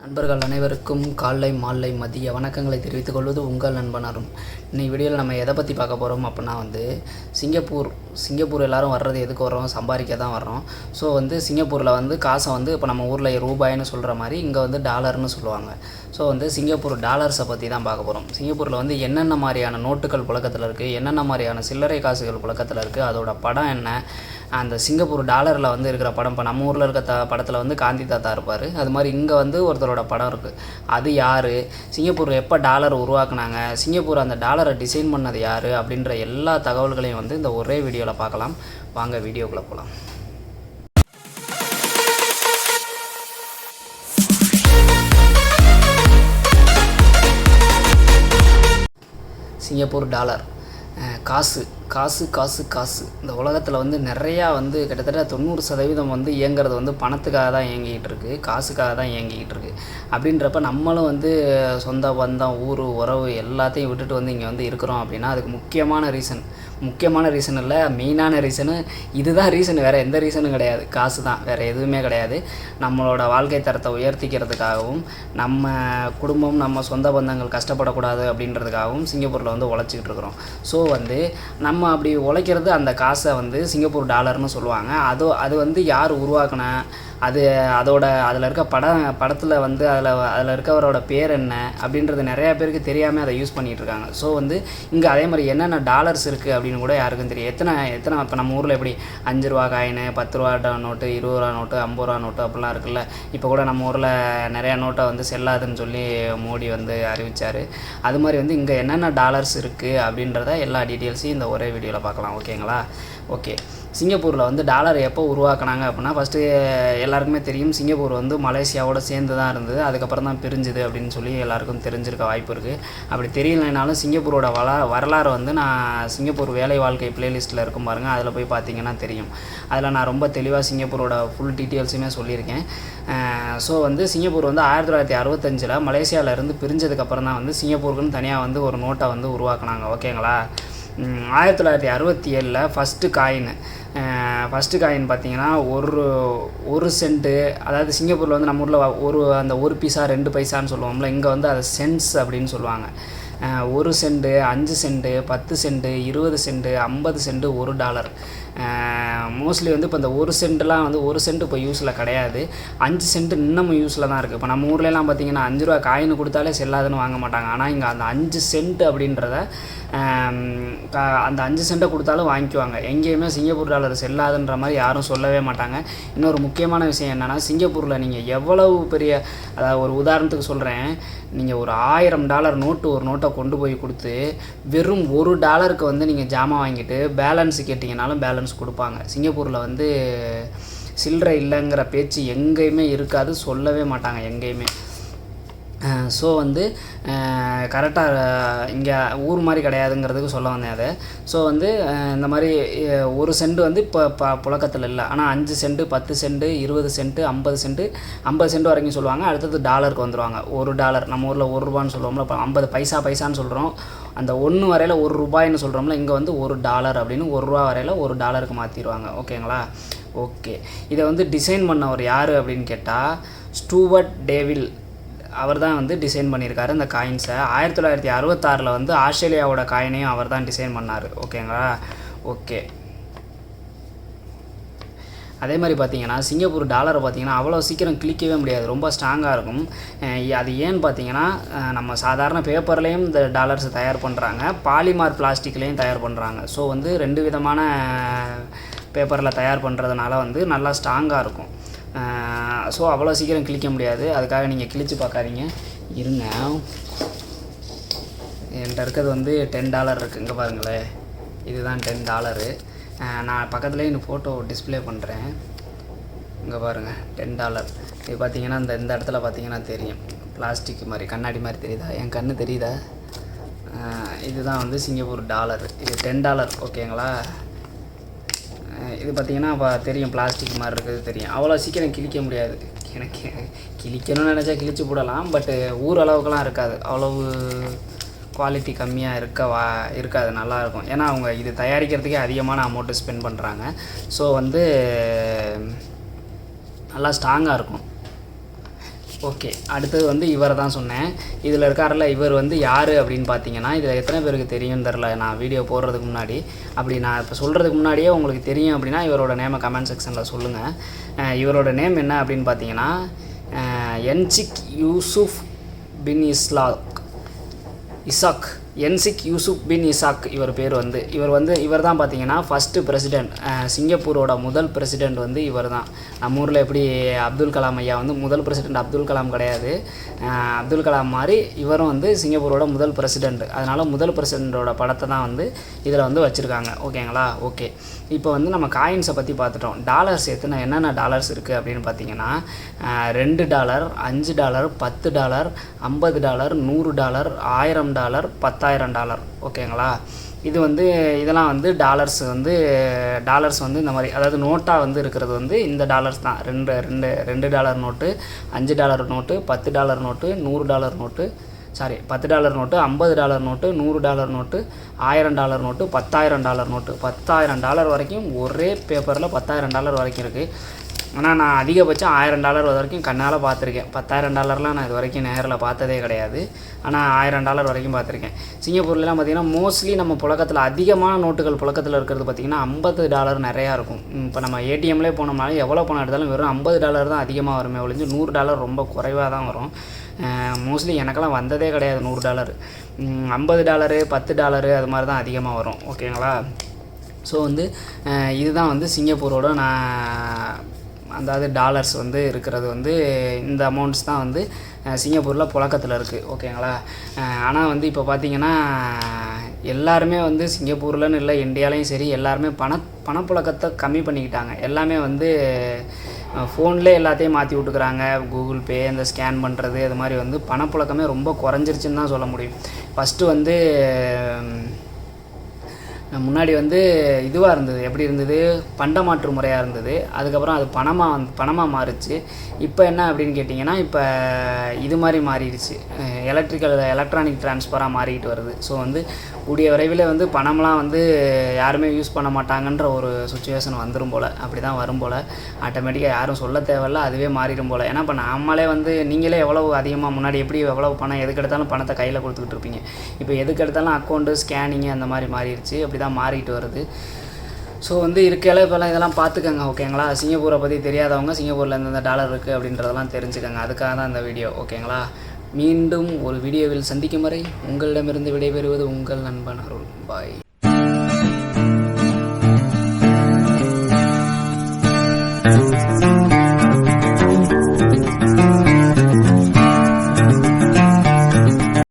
நண்பர்கள் அனைவருக்கும் காலை மாலை மதிய வணக்கங்களை தெரிவித்துக் கொள்வது உங்கள் நண்பன் அருண். இன்னைக்கு வீடியோவில் நம்ம எதை பற்றி பார்க்க போகிறோம் அப்படின்னா சிங்கப்பூர் எல்லோரும் வர்றது எதுக்கு வர்றோம், சம்பாதிக்க தான் வர்றோம். ஸோ சிங்கப்பூரில் காசை இப்போ நம்ம ஊரில் ரூபாய்னு சொல்கிற மாதிரி இங்கே டாலர்னு சொல்லுவாங்க. ஸோ சிங்கப்பூர் டாலர்ஸை பற்றி தான் பார்க்க போகிறோம். சிங்கப்பூரில் என்னென்ன மாதிரியான நோட்டுகள் புழக்கத்தில் இருக்குது, என்னென்ன மாதிரியான சில்லறை காசுகள் புழக்கத்தில் இருக்குது, அதோட படம் என்ன, அந்த சிங்கப்பூர் டாலரில் இருக்கிற படம். இப்போ நம்ம ஊரில் இருக்க படத்தில் காந்தி தாத்தா இருப்பார், அது மாதிரி இங்கே ஒருத்தரோட படம் இருக்குது. அது யார், சிங்கப்பூர் எப்போ டாலர் உருவாக்குனாங்க, சிங்கப்பூர் அந்த டாலரை டிசைன் பண்ணது யார் அப்படின்ற எல்லா தகவல்களையும் இந்த ஒரே வீடியோவில் பார்க்கலாம். வாங்க வீடியோக்குள்ளே போகலாம். சிங்கப்பூர் டாலர் காசு காசு காசு காசு. இந்த உலகத்தில் நிறையா கிட்டத்தட்ட 90% இயங்கிறது பணத்துக்காக தான் இயங்கிக்கிட்டு இருக்குது, காசுக்காக தான் இயங்கிக்கிட்டு இருக்குது. அப்படின்றப்ப நம்மளும் சொந்த பந்தம் ஊர் உறவு எல்லாத்தையும் விட்டுட்டு இங்கே இருக்கிறோம் அப்படின்னா அதுக்கு முக்கியமான ரீசன் இல்லை, மெயினான ரீசனு இதுதான். ரீசன் வேறு எந்த ரீசனும் கிடையாது, காசு தான், வேறு எதுவுமே கிடையாது. நம்மளோட வாழ்க்கை தரத்தை உயர்த்திக்கிறதுக்காகவும் நம்ம குடும்பம் நம்ம சொந்த பந்தங்கள் கஷ்டப்படக்கூடாது அப்படின்றதுக்காகவும் சிங்கப்பூரில் உழைச்சிக்கிட்டு இருக்கிறோம். ஸோ நம்ம அப்படி உழைக்கிறது அந்த காசை சிங்கப்பூர் டாலர்னு சொல்லுவாங்க. அது யார் உருவாக்குனா, அதில் இருக்க படத்தில் அதில் இருக்கவரோட பேர் என்ன அப்படின்றது நிறையா பேருக்கு தெரியாமல் அதை யூஸ் பண்ணிகிட்ருக்காங்க. ஸோ இங்கே அதே மாதிரி என்னென்ன டாலர்ஸ் இருக்குது அப்படின்னு கூட யாருக்கும் தெரியும். எத்தனை இப்போ நம்ம ஊரில் எப்படி 5 ரூபா காயினு, 10 ரூபா நோட்டு, 20 ரூபா நோட்டு, 50 ரூபா நோட்டு அப்படிலாம் இருக்குல்ல. இப்போ கூட நம்ம ஊரில் நிறையா நோட்டை செல்லாதுன்னு சொல்லி மோடி அறிவித்தார். அது மாதிரி இங்கே என்னென்ன டாலர்ஸ் இருக்குது அப்படின்றத எல்லா டீட்டெயில்ஸையும் இந்த ஒரே வீடியோவில் பார்க்கலாம். ஓகேங்களா? ஓகே. சிங்கப்பூரில் டாலர் எப்போ உருவாக்குனாங்க அப்படின்னா, ஃபஸ்ட்டு எல்லாருக்குமே தெரியும், சிங்கப்பூர் மலேசியாவோட சேர்ந்து தான் இருந்தது, அதுக்கப்புறம் தான் பிரிஞ்சுது அப்படின்னு சொல்லி எல்லாருக்கும் தெரிஞ்சிருக்க வாய்ப்பு இருக்குது. அப்படி தெரியலைனாலும் சிங்கப்பூரோட வரலாறு நான் சிங்கப்பூர் வேலை வாழ்க்கை பிளேலிஸ்ட்டில் இருக்கும் பாருங்கள், அதில் போய் பார்த்தீங்கன்னா தெரியும். அதில் நான் ரொம்ப தெளிவாக சிங்கப்பூரோட ஃபுல் டீட்டெயில்ஸுமே சொல்லியிருக்கேன். ஸோ சிங்கப்பூர் 1965 மலேசியாவிலேருந்து பிரிஞ்சதுக்கப்புறம் தான் சிங்கப்பூருக்குன்னு தனியாக ஒரு நோட்டை உருவாக்குனாங்க. ஓகேங்களா? 1967 ஃபஸ்ட்டு காயின் பார்த்திங்கன்னா ஒரு சென்ட்டு. அதாவது சிங்கப்பூரில் நம்ம ஊரில் அந்த 1 பைசா 2 பைசான்னு சொல்லுவோம்ல, இங்கே அதை சென்ட்ஸ் அப்படின்னு சொல்லுவாங்க. 1 cent, 5 cent, 10 cent, 20 cent, 50 cent, $1. Mostly இப்போ இந்த 1 சென்ட்லாம் 1 சென்ட் இப்போ யூஸில் கிடையாது. 5 சென்ட்டு இன்னமும் யூஸில் தான் இருக்குது. இப்போ நம்ம ஊர்லலாம் பார்த்திங்கன்னா 5 ரூபா காயின் கொடுத்தாலே செல்லாதுன்னு வாங்க மாட்டாங்க. ஆனால் இங்கே அந்த 5 சென்ட் அப்படின்றத அந்த 5 சென்ட்டை கொடுத்தாலும் வாங்கிக்குவாங்க. எங்கேயுமே சிங்கப்பூர் டாலர் செல்லாதுன்ற மாதிரி யாரும் சொல்லவே மாட்டாங்க. இன்னொரு முக்கியமான விஷயம் என்னென்னா, சிங்கப்பூரில் நீங்கள் எவ்வளவு பெரிய, அதாவது ஒரு உதாரணத்துக்கு சொல்கிறேன், நீங்கள் ஒரு $1000 ஒரு நோட்டை கொண்டு போய் கொடுத்து வெறும் $1 நீங்கள் ஜாமான் வாங்கிட்டு பேலன்ஸ் கேட்டிங்கனாலும் பேலன்ஸ் கொடுப்பாங்க. சிங்கப்பூரில் சில்லறை இல்லைங்கிற பேச்சு எங்கேயுமே இருக்காது, சொல்லவே மாட்டாங்க எங்கேயுமே. ஸோ கரெக்டாக இங்கே ஊர் மாதிரி கிடையாதுங்கிறதுக்கு சொல்ல வந்தேன் அதை. ஸோ இந்த மாதிரி 1 சென்ட் இப்போ புழக்கத்தில் இல்லை. ஆனால் 5 cent, 10 cent, 20 cent, 50 cent, 50 cent வரைக்கும் சொல்லுவாங்க. அடுத்தது டாலருக்கு வந்துடுவாங்க. $1 நம்ம ஊரில் $1 சொல்லுவோம்ல, இப்போ 50 பைசான்னு சொல்கிறோம். அந்த 1 வரையில் $1 சொல்கிறோம்ல, இங்கே $1 அப்படின்னு $1 வரையில் $1 மாற்றிடுவாங்க. ஓகேங்களா? ஓகே. இதை டிசைன் பண்ணவர் யார் அப்படின்னு கேட்டால், ஸ்டூவர்ட் டேவில். அவர் தான் டிசைன் பண்ணியிருக்காரு இந்த காயின்ஸை. 1966 ஆஸ்திரேலியாவோட காயினையும் அவர் தான் டிசைன் பண்ணார். ஓகேங்களா? ஓகே. அதே மாதிரி பார்த்தீங்கன்னா சிங்கப்பூர் டாலரை பார்த்தீங்கன்னா அவ்வளோ சீக்கிரம் கிளிக்கவே முடியாது, ரொம்ப ஸ்ட்ராங்காக இருக்கும். அது ஏன்னு பார்த்தீங்கன்னா, நம்ம சாதாரண பேப்பர்லேயும் இந்த டாலர்ஸ் தயார் பண்ணுறாங்க, பாலிமார் பிளாஸ்டிக்லேயும் தயார் பண்ணுறாங்க. ஸோ 2 விதமான பேப்பரில் தயார் பண்ணுறதுனால நல்லா ஸ்ட்ராங்காக இருக்கும். ஸோ அவ்வளோ சீக்கிரம் கிழிக்க முடியாது. அதுக்காக நீங்கள் கிழிச்சு பார்க்காதீங்க. இருங்க, என்கிட்ட இருக்கிறது $10 இருக்குது. இங்கே பாருங்களேன், இதுதான் $10. நான் பக்கத்துலேயே இன்னும் ஃபோட்டோ டிஸ்பிளே பண்ணுறேன். இங்கே பாருங்கள், $10. இது பார்த்தீங்கன்னா இந்த இடத்துல பார்த்தீங்கன்னா தெரியும், பிளாஸ்டிக் மாதிரி கண்ணாடி மாதிரி தெரியுதா? என் கண்ணு தெரியுதா? இதுதான் சிங்கப்பூர் டாலர். இது $10. ஓகேங்களா? இது பார்த்திங்கன்னா இப்போ தெரியும், பிளாஸ்டிக் மாதிரி இருக்குது தெரியும். அவ்வளோ சீக்கிரம் கிழிக்க முடியாது. எனக்கு கிழிக்கணும்னு நினச்சா கிழிச்சு போடலாம், பட்டு ஊர் அளவுக்குலாம் இருக்காது, அவ்வளவு குவாலிட்டி கம்மியாக இருக்காது, நல்லாயிருக்கும். ஏன்னா அவங்க இது தயாரிக்கிறதுக்கே அதிகமான அமௌண்ட்டு ஸ்பெண்ட் பண்ணுறாங்க. ஸோ நல்லா ஸ்ட்ராங்காக இருக்கும். ஓகே, அடுத்தது வந்து இவரை தான் சொன்னேன். இதில் இருக்கார்ல, இவர் வந்து யார் அப்படின்னு பார்த்தீங்கன்னா, இதில் எத்தனை பேருக்கு தெரியும்னு தெரில. நான் வீடியோ போடுறதுக்கு முன்னாடி, அப்படி நான் இப்போ சொல்கிறதுக்கு முன்னாடியே உங்களுக்கு தெரியும் அப்படின்னா இவரோட நேமை கமெண்ட் செக்ஷனில் சொல்லுங்கள். இவரோட நேம் என்ன அப்படின்னு பார்த்தீங்கன்னா, என்சிக் யூசுப் பின் இசாக் என்சிக் யூசுப் பின் இசாக் இவர் பேர் வந்து. இவர் தான் பார்த்தீங்கன்னா ஃபஸ்ட்டு பிரசிடெண்ட், சிங்கப்பூரோட முதல் பிரசிடெண்ட் வந்து இவர் தான். நம்ம ஊரில் எப்படி அப்துல் கலாம் ஐயா வந்து முதல் பிரசிடெண்ட் அப்துல் கலாம் கிடையாது, அப்துல் கலாம் மாதிரி இவரும் வந்து சிங்கப்பூரோட முதல் பிரசிடெண்ட். அதனால் முதல் பிரசிடெண்ட்டோட படத்தை தான் வந்து இதில் வந்து வச்சுருக்காங்க. ஓகேங்களா? ஓகே, இப்போ வந்து நம்ம காயின்ஸை பற்றி பார்த்துட்டோம். டாலர்ஸ் என்னென்ன டாலர்ஸ் இருக்குது அப்படின்னு பார்த்தீங்கன்னா, $2, $5, $10, $50, $100, $1000, $10,000. ஓகேங்களா? இது வந்து இதெல்லாம் வந்து டாலர்ஸ் வந்து இந்த மாதிரி, அதாவது நோட்டாக வந்து இருக்கிறது வந்து இந்த டாலர்ஸ் தான். $2 note, $5 note, $10 note, $100 note, $10 note, $50 note, $100 note, $1000 note, $10,000 note. $10,000 வரைக்கும் ஒரே பேப்பரில் $10,000 வரைக்கும் இருக்குது. ஆனால் நான் அதிகபட்சம் $1000 வரைக்கும் கண்ணால் பார்த்துருக்கேன். $10,000 நான் இது வரைக்கும் நேரில் பார்த்ததே கிடையாது. ஆனால் $1000 வரைக்கும் பார்த்துருக்கேன். சிங்கப்பூர்லாம் பார்த்திங்கன்னா மோஸ்ட்லி நம்ம புழக்கத்தில் அதிகமான நோட்டுகள் புழக்கத்தில் இருக்கிறது பார்த்திங்கன்னா $50 நிறையா இருக்கும். இப்போ நம்ம ஏடிஎம்லேயே போனோம்னாலும் எவ்வளோ பணம் எடுத்தாலும் வெறும் $50 தான் அதிகமாக வருமே ஒழிஞ்சு $100 ரொம்ப குறைவாக தான் வரும். மோஸ்ட்லி எனக்கெல்லாம் வந்ததே கிடையாது $100. $50, $10 அது மாதிரி தான் அதிகமாக வரும். ஓகேங்களா? ஸோ வந்து இதுதான் வந்து சிங்கப்பூரோட அதாவது டாலர்ஸ் வந்து இருக்கிறது வந்து இந்த அமௌண்ட்ஸ் தான் வந்து சிங்கப்பூரில் புழக்கத்தில் இருக்குது. ஓகேங்களா? ஆனால் வந்து இப்போ பார்த்திங்கன்னா எல்லாருமே வந்து சிங்கப்பூர்லன்னு இல்லை, இந்தியாலையும் சரி, எல்லாருமே பணப்புழக்கத்தை கம்மி பண்ணிக்கிட்டாங்க. எல்லாமே வந்து ஃபோன்லேயே எல்லாத்தையும் மாற்றி விட்டுக்கிறாங்க. கூகுள் பே, இந்த ஸ்கேன் பண்ணுறது, அது மாதிரி வந்து பணப்புழக்கமே ரொம்ப குறைஞ்சிருச்சுன்னு தான் சொல்ல முடியும். ஃபஸ்ட்டு வந்து முன்னாடி வந்து இதுவாக இருந்தது, எப்படி இருந்தது, பண்டமாற்று முறையாக இருந்தது. அதுக்கப்புறம் அது பணமாக மாறிச்சு. இப்போ என்ன அப்படின்னு கேட்டிங்கன்னா, இப்போ இது மாதிரி மாறிடுச்சு, எலக்ட்ரானிக் ட்ரான்ஸ்ஃபராக மாறிக்கிட்டு வருது. ஸோ வந்து கூடிய விரைவில் வந்து பணம்லாம் வந்து யாருமே யூஸ் பண்ண மாட்டாங்கன்ற ஒரு சுச்சுவேஷன் வந்துடும் போல். அப்படி தான் வரும் போல். ஆட்டோமேட்டிக்காக யாரும் சொல்ல தேவையில்ல, அதுவே மாறிடும் போல். ஏன்னா இப்போ நம்மளே வந்து நீங்களே எவ்வளோ அதிகமாக முன்னாடி எப்படி எவ்வளோ பணம் எதுக்கு எடுத்தாலும் பணத்தை கையில் கொடுத்துக்கிட்டு இருப்பீங்க. இப்போ எதுக்கு எடுத்தாலும் அக்கௌண்ட்டு, ஸ்கேனிங்கு அந்த மாதிரி மாறிடுச்சு. அப்படி தான் மாறிட்டு வருது. ஸோ வந்து இருக்கையில் இப்போலாம் இதெல்லாம் பார்த்துக்கங்க. ஓகேங்களா? சிங்கப்பூரை பற்றி தெரியாதவங்க சிங்கப்பூரில் எந்தெந்த டாலர் இருக்குது அப்படின்றதெல்லாம் தெரிஞ்சுக்கங்க. அதுக்காக தான் இந்த வீடியோ. ஓகேங்களா? மீண்டும் ஒரு வீடியோவில் சந்திக்கும் வரை உங்களிடமிருந்து விடைபெறுவது உங்கள் நண்பன் அருள். பாய்.